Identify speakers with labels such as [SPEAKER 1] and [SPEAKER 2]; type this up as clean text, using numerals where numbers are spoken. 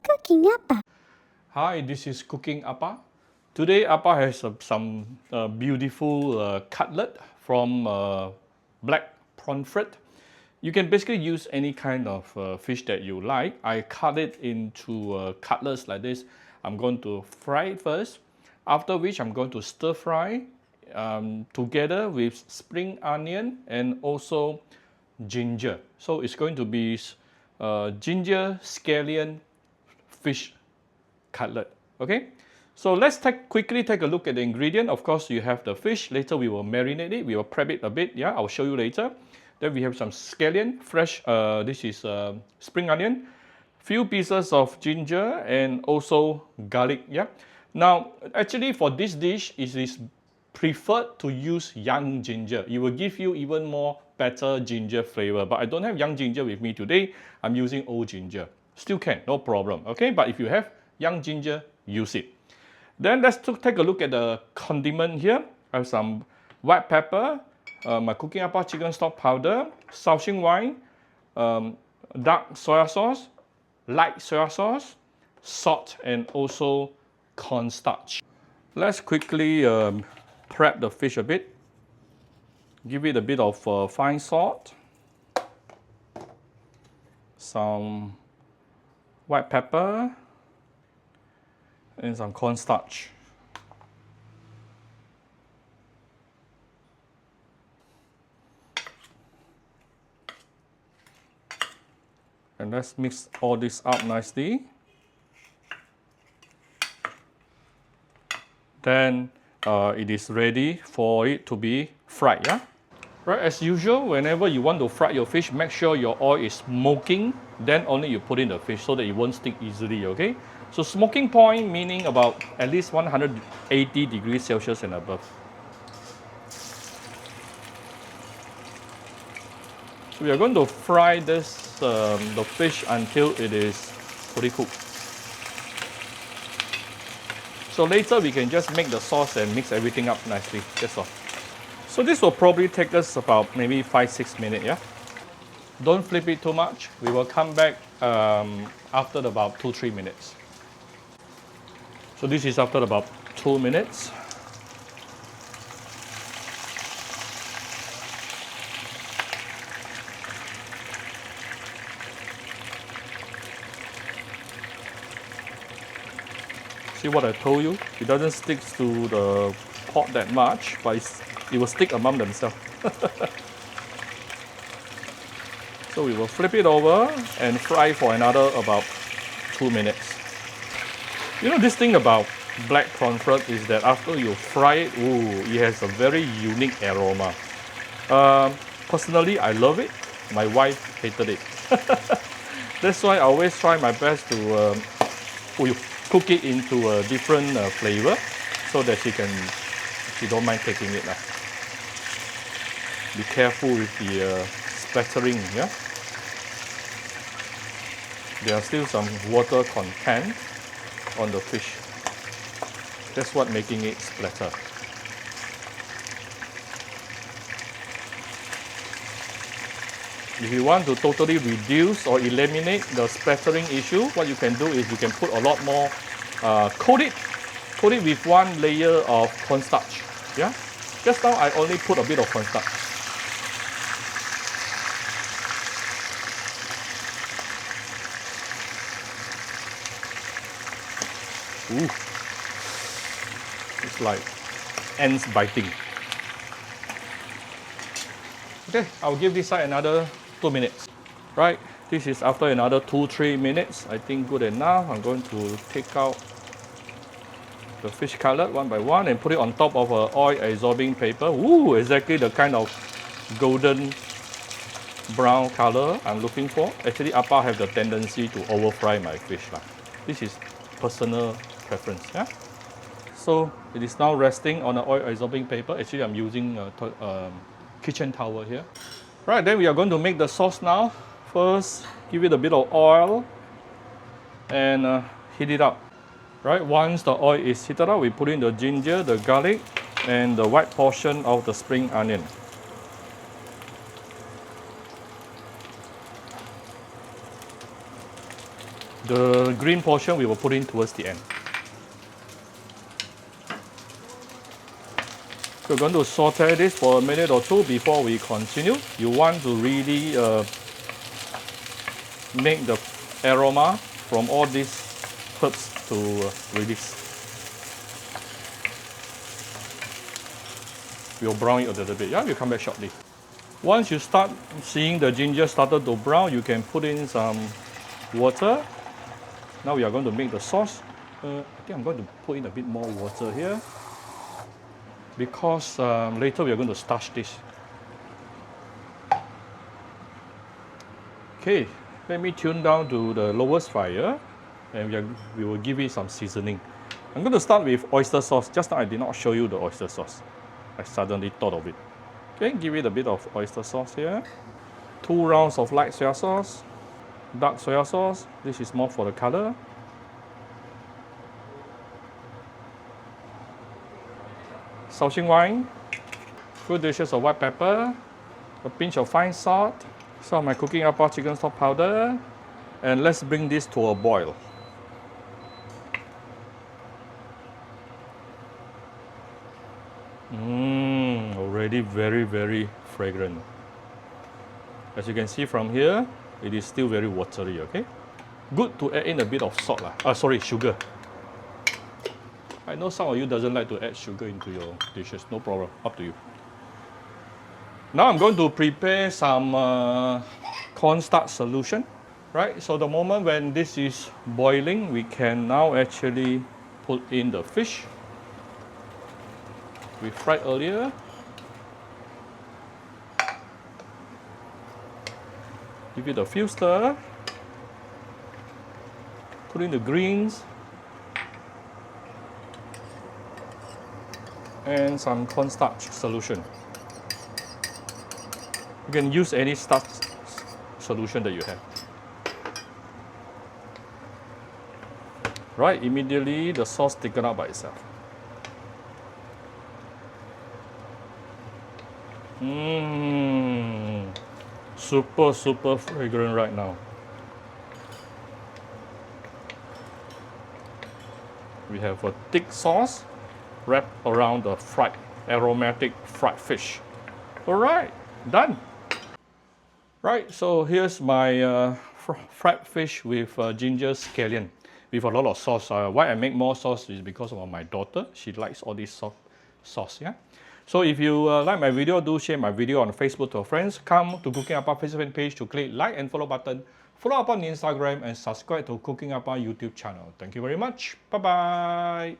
[SPEAKER 1] Cooking Appa.
[SPEAKER 2] Hi, this is Cooking Appa. Today, Appa has some beautiful cutlet from black prawn frit. You can basically use any kind of fish that you like. I cut it into cutlets like this. I'm going to fry it first, after which I'm going to stir fry together with spring onion and also ginger. So it's going to be ginger scallion fish cutlet. Okay, so let's quickly take a look at the ingredient. Of course, you have the fish. Later we will marinate it. We will prep it a bit. Yeah, I'll show you later. Then we have some scallion, fresh. This is spring onion, few pieces of ginger, and also garlic. Yeah. Now, actually, for this dish, it is preferred to use young ginger. It will give you even more better ginger flavor. But I don't have young ginger with me today. I'm using old ginger. Still can, no problem. Okay, but if you have young ginger, use it. Then let's take a look at the condiment here. I have some white pepper, my Cooking Appa chicken stock powder, Shaoxing wine, dark soy sauce, light soy sauce, salt, and also cornstarch. Let's quickly prep the fish a bit. Give it a bit of fine salt, some white pepper, and some cornstarch. And let's mix all this up nicely. Then it is ready for it to be fried. Yeah. Right, as usual, whenever you want to fry your fish, make sure your oil is smoking. Then only you put in the fish so that it won't stick easily. Okay. So smoking point meaning about at least 180 degrees Celsius and above. So we are going to fry this the fish until it is fully cooked. So later we can just make the sauce and mix everything up nicely. That's all. So this will probably take us about maybe 5-6 minutes. Yeah. Don't flip it too much. We will come back after about 2-3 minutes. So this is after about 2 minutes. See what I told you? It doesn't stick to the pot that much, but it will stick among themselves. So we will flip it over and fry for another about 2 minutes. You know, this thing about black prawn frit is that after you fry it, ooh, it has a very unique aroma. Personally, I love it. My wife hated it. That's why I always try my best to cook it into a different flavor so that she don't mind taking it. Be careful with the splattering. Yeah. There are still some water content on the fish. That's what making it splatter. If you want to totally reduce or eliminate the splattering issue, what you can do is you can put a lot more, coat it with one layer of cornstarch. Yeah. Just now I only put a bit of cornstarch. Ooh, it's like ants biting. Okay, I'll give this side another 2 minutes. Right, this is after another 2-3 minutes. I think good enough. I'm going to take out the fish cutlet one by one and put it on top of an oil absorbing paper. Ooh, exactly the kind of golden brown color I'm looking for. Actually, Appa have the tendency to over fry my fish. This is personal preference. Yeah. So it is now resting on an oil absorbing paper. Actually, I'm using a kitchen towel here. Right, then we are going to make the sauce now. First, give it a bit of oil and heat it up. Right, once the oil is heated up, we put in the ginger, the garlic, and the white portion of the spring onion. The green portion we will put in towards the end. We're going to saute this for a minute or two before we continue. You want to really make the aroma from all these herbs to release. We'll brown it a little bit. Yeah, we'll come back shortly. Once you start seeing the ginger started to brown, you can put in some water. Now we are going to make the sauce. I think I'm going to put in a bit more water here because later we are going to starch this. Okay, let me tune down to the lowest fire and we will give it some seasoning. I'm going to start with oyster sauce. Just now I did not show you the oyster sauce. I suddenly thought of it. Okay, give it a bit of oyster sauce here. 2 rounds of light soy sauce. Dark soy sauce. This is more for the color. Shaoxing wine. 2 dishes of white pepper. A pinch of fine salt. Some of my cooking apple chicken stock powder. And let's bring this to a boil. Already very, very fragrant. As you can see from here, it is still very watery, okay? Good to add in a bit of salt sugar. I know some of you doesn't like to add sugar into your dishes, no problem, up to you. Now I'm going to prepare some cornstarch solution, right? So the moment when this is boiling, we can now actually put in the fish we fried earlier. Give it a few stir. Put in the greens. And some cornstarch solution. You can use any starch solution that you have. Right, immediately the sauce thicken out by itself. Super, super fragrant right now. We have a thick sauce wrapped around the aromatic fried fish. All right, done. Right, so here's my fried fish with ginger scallion with a lot of sauce. Why I make more sauce is because of my daughter. She likes all this sauce, yeah? So if you like my video, do share my video on Facebook to your friends. Come to Cooking Appa Facebook page to click like and follow button. Follow up on Instagram and subscribe to Cooking Appa YouTube channel. Thank you very much. Bye-bye.